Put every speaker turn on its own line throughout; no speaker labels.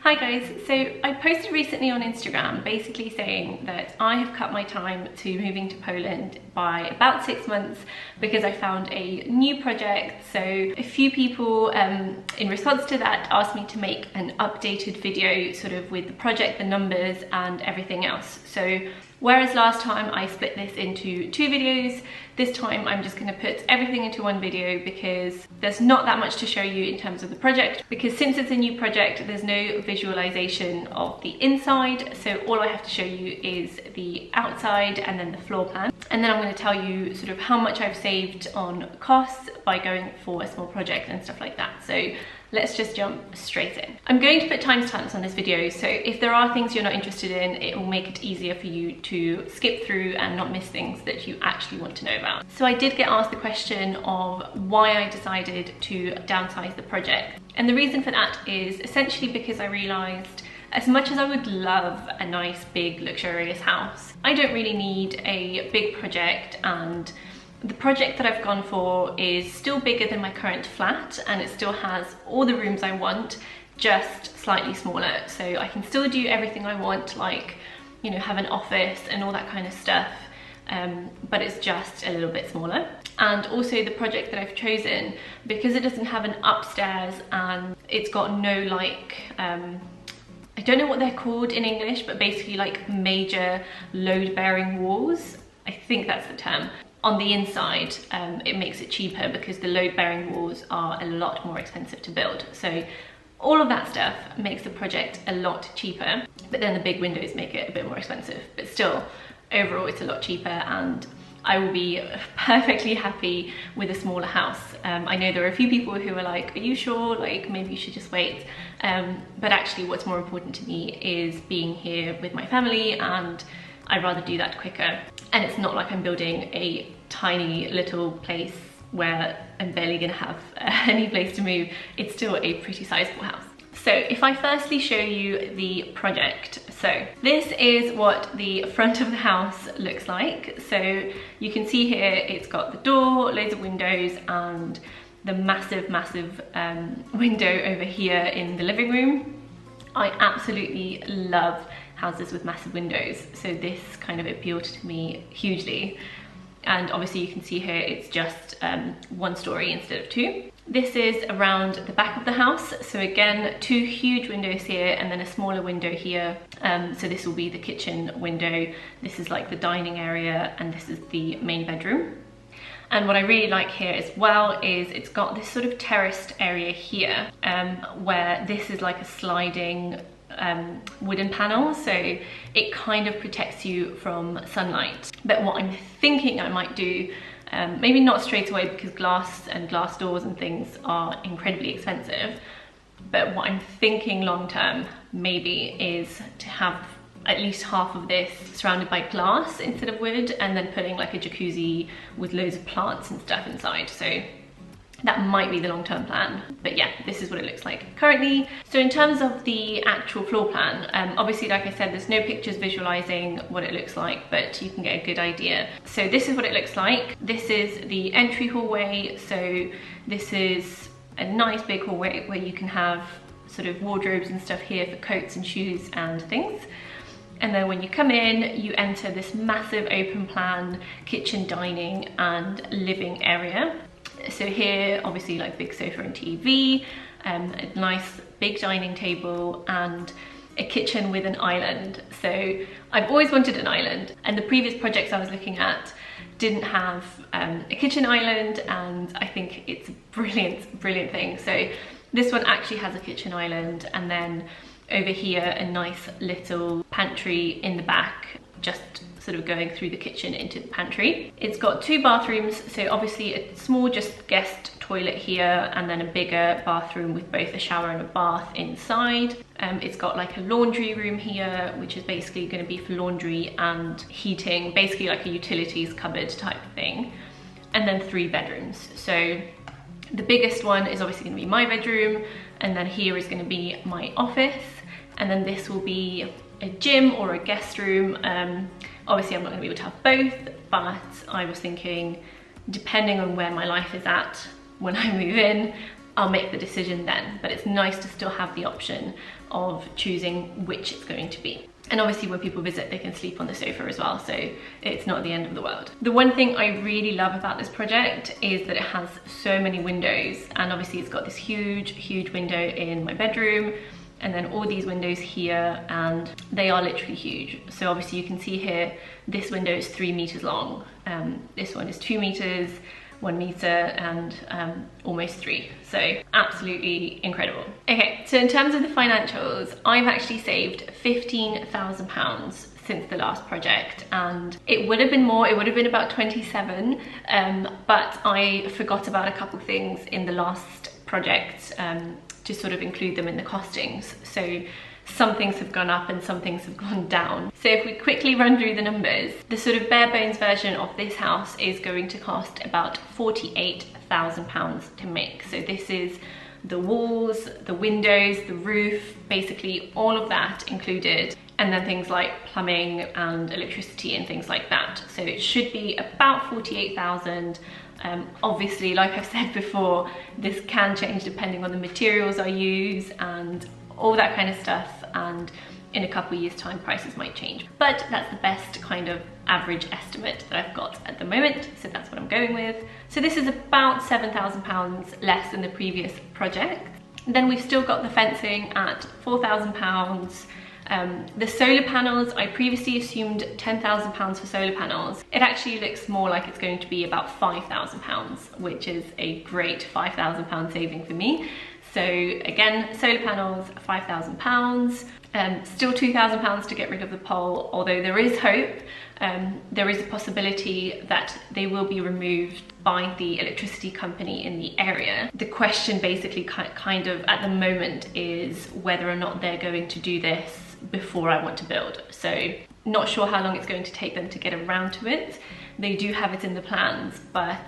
Hi guys, so I posted recently on Instagram basically saying that I have cut my time to moving to Poland by about 6 months because I found a new project. So a few people in response to that asked me to make an updated video sort of with the project, the numbers and everything else. So whereas last time I split this into 2 videos, this time I'm just going to put everything into one video because there's not that much to show you in terms of the project, because since it's a new project there's no visualization of the inside, so all I have to show you is the outside and then the floor plan. And then I'm going to tell you sort of how much I've saved on costs by going for a small project and stuff like that. So let's just jump straight in. I'm going to put timestamps on this video, so if there are things you're not interested in, it will make it easier for you to skip through and not miss things that you actually want to know about. So I did get asked the question of why I decided to downsize the project. And the reason for that is essentially because I realized, as much as I would love a nice, big, luxurious house, I don't really need a big project, and the project that I've gone for is still bigger than my current flat and it still has all the rooms I want, just slightly smaller. So I can still do everything I want, like, you know, have an office and all that kind of stuff, but it's just a little bit smaller. And also the project that I've chosen, because it doesn't have an upstairs and it's got no I don't know what they're called in English, but basically like major load-bearing walls. I think that's the term. On the inside, it makes it cheaper because the load-bearing walls are a lot more expensive to build. So all of that stuff makes the project a lot cheaper, but then the big windows make it a bit more expensive. But still, overall it's a lot cheaper, and I will be perfectly happy with a smaller house. I know there are a few people who are like, are you sure? Like, maybe you should just wait. But actually what's more important to me is being here with my family, and I'd rather do that quicker. And it's not like I'm building a tiny little place where I'm barely gonna have any place to move. It's still a pretty sizable house. So if I firstly show you the project, so this is what the front of the house looks like. So you can see here it's got the door, loads of windows, and the massive window over here in the living room. I absolutely love houses with massive windows, so this kind of appealed to me hugely. And obviously you can see here it's just 1 story instead of 2. This is around the back of the house, so again 2 huge windows here and then a smaller window here. So this will be the kitchen window, this is like the dining area, and this is the main bedroom. And what I really like here as well is it's got this sort of terraced area here, where this is like a sliding wooden panel, so it kind of protects you from sunlight. But what I'm thinking I might do, maybe not straight away because glass and glass doors and things are incredibly expensive, but what I'm thinking long term maybe is to have at least half of this surrounded by glass instead of wood, and then putting like a jacuzzi with loads of plants and stuff inside. So that might be the long-term plan, but yeah, this is what it looks like currently. So in terms of the actual floor plan, obviously, like I said, there's no pictures visualizing what it looks like, but you can get a good idea. So this is what it looks like. This is the entry hallway. So this is a nice big hallway where you can have sort of wardrobes and stuff here for coats and shoes and things. And then when you come in, you enter this massive open plan kitchen, dining and living area. So here, obviously, like big sofa and TV, a nice big dining table and a kitchen with an island. So I've always wanted an island, and the previous projects I was looking at didn't have a kitchen island, and I think it's a brilliant thing. So this one actually has a kitchen island, and then over here a nice little pantry in the back, just sort of going through the kitchen into the pantry. It's got 2 bathrooms, so obviously a small just guest toilet here, and then a bigger bathroom with both a shower and a bath inside. It's got like a laundry room here, which is basically going to be for laundry and heating, basically like a utilities cupboard type of thing. And then 3 bedrooms. So the biggest one is obviously going to be my bedroom, and then here is going to be my office, and then this will be a gym or a guest room. Obviously I'm not going to be able to have both, but I was thinking, depending on where my life is at when I move in, I'll make the decision then. But it's nice to still have the option of choosing which it's going to be. And obviously when people visit, they can sleep on the sofa as well, so it's not the end of the world. The one thing I really love about this project is that it has so many windows, and obviously it's got this huge window in my bedroom, and then all these windows here, and they are literally huge. So obviously you can see here, this window is 3 meters long. This one is 2 meters, 1 meter, and almost 3. So absolutely incredible. Okay, so in terms of the financials, I've actually saved £15,000 since the last project, and it would have been more, it would have been about 27, but I forgot about a couple things in the last project to sort of include them in the costings. So some things have gone up and some things have gone down. So if we quickly run through the numbers, the sort of bare bones version of this house is going to cost about £48,000 to make. So this is the walls, the windows, the roof, basically all of that included, and then things like plumbing and electricity and things like that. So it should be about 48,000. Obviously, like I've said before, this can change depending on the materials I use and all that kind of stuff, and in a couple of years time prices might change, but that's the best kind of average estimate that I've got at the moment, so that's what I'm going with. So this is about £7,000 less than the previous project. Then we've still got the fencing at £4,000. The solar panels, I previously assumed £10,000 for solar panels. It actually looks more like it's going to be about £5,000, which is a great £5,000 saving for me. So again, solar panels, £5,000. Still £2,000 to get rid of the pole, although there is hope. There is a possibility that they will be removed by the electricity company in the area. The question basically kind of at the moment is whether or not they're going to do this before I want to build. So not sure how long it's going to take them to get around to it. They do have it in the plans, but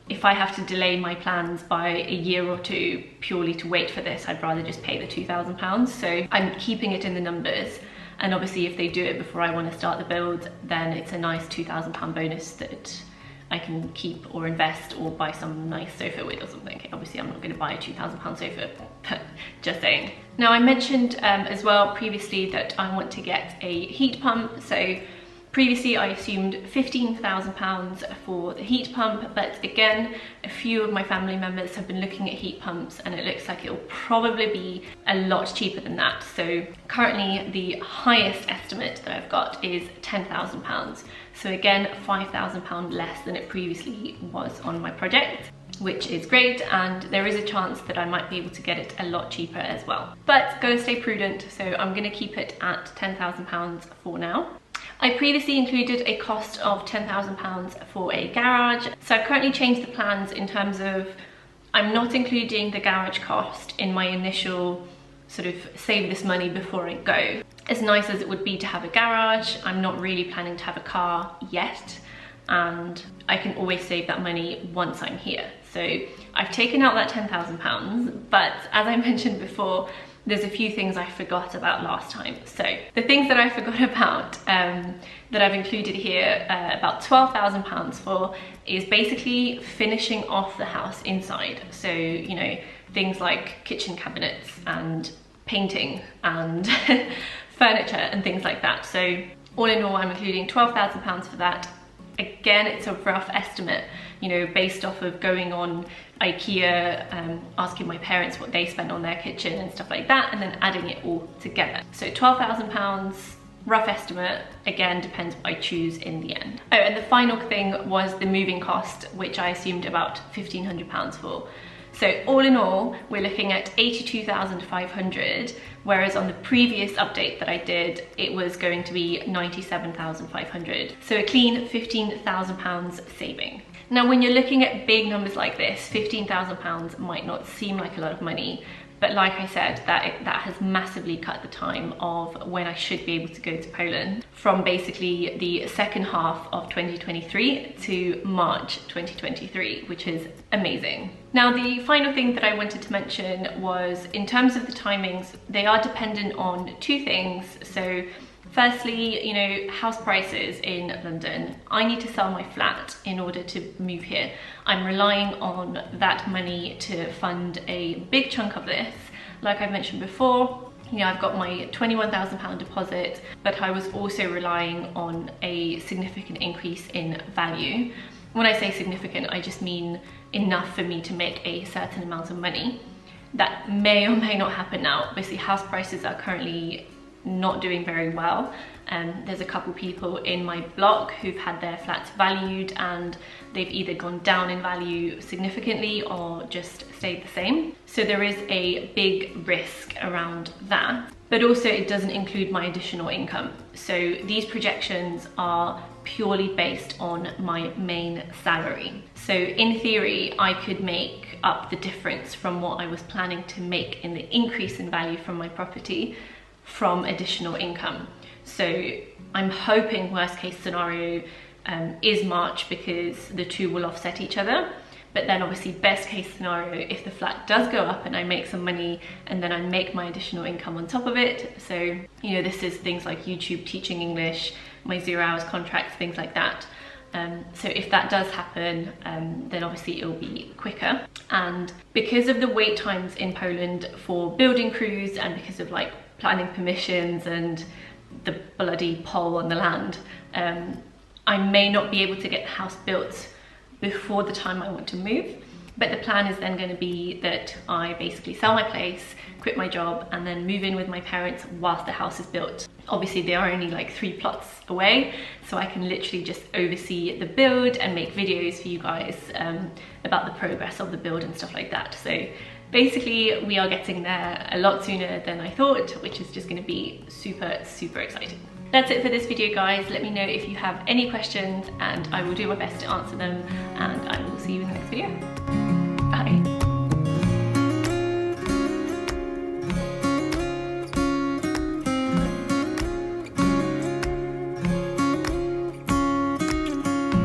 if I have to delay my plans by a year or two purely to wait for this, I'd rather just pay the £2,000. So I'm keeping it in the numbers. And obviously if they do it before I want to start the build, then it's a nice £2,000 bonus that I can keep or invest or buy some nice sofa with or something. Obviously I'm not going to buy a £2,000 sofa, but just saying. Now I mentioned as well previously that I want to get a heat pump. So previously I assumed £15,000 for the heat pump, but again, a few of my family members have been looking at heat pumps and it looks like it'll probably be a lot cheaper than that. So currently the highest estimate that I've got is £10,000. So again, £5,000 less than it previously was on my project, which is great, and there is a chance that I might be able to get it a lot cheaper as well. But gotta stay prudent, so I'm gonna keep it at £10,000 for now. I previously included a cost of £10,000 for a garage. So I've currently changed the plans in terms of I'm not including the garage cost in my initial sort of save this money before I go. As nice as it would be to have a garage, I'm not really planning to have a car yet, and I can always save that money once I'm here. So I've taken out that £10,000, but as I mentioned before, there's a few things I forgot about last time. So the things that I forgot about that I've included here about £12,000 for is basically finishing off the house inside. So, you know, things like kitchen cabinets and painting and furniture and things like that. So all in all, I'm including £12,000 for that. Again, it's a rough estimate, you know, based off of going on IKEA, asking my parents what they spend on their kitchen and stuff like that, and then adding it all together. So £12,000, rough estimate, again, depends what I choose in the end. Oh, and the final thing was the moving cost, which I assumed about £1,500 for. So all in all, we're looking at £82,500, whereas on the previous update that I did, it was going to be £97,500. So a clean £15,000 saving. Now, when you're looking at big numbers like this, £15,000 might not seem like a lot of money, but like I said, that has massively cut the time of when I should be able to go to Poland from basically the second half of 2023 to March 2023, which is amazing. Now, the final thing that I wanted to mention was in terms of the timings, they are dependent on two things. So Firstly, you know, house prices in London. I need to sell my flat in order to move here. I'm relying on that money to fund a big chunk of this. Like I mentioned before, you know, I've got my £21,000 deposit, but I was also relying on a significant increase in value. When I say significant, I just mean enough for me to make a certain amount of money. That may or may not happen now. Obviously, house prices are currently not doing very well. There's a couple people in my block who've had their flats valued and they've either gone down in value significantly or just stayed the same. So there is a big risk around that, but also it doesn't include my additional income. So these projections are purely based on my main salary. So in theory, I could make up the difference from what I was planning to make in the increase in value from my property from additional income. So I'm hoping worst case scenario is March, because the two will offset each other. But then obviously best case scenario, if the flat does go up and I make some money and then I make my additional income on top of it. So, you know, this is things like YouTube teaching English, my 0 hours contracts, things like that. So if that does happen, then obviously it'll be quicker. And because of the wait times in Poland for building crews and because of like planning permissions and the bloody pole on the land, I may not be able to get the house built before the time I want to move. But the plan is then going to be that I basically sell my place, quit my job, and then move in with my parents whilst the house is built. Obviously they are only like 3 plots away, so I can literally just oversee the build and make videos for you guys about the progress of the build and stuff like that. So basically we are getting there a lot sooner than I thought, which is just going to be super, super exciting. That's it for this video, guys. Let me know if you have any questions and I will do my best to answer them, and I will see you in the next video.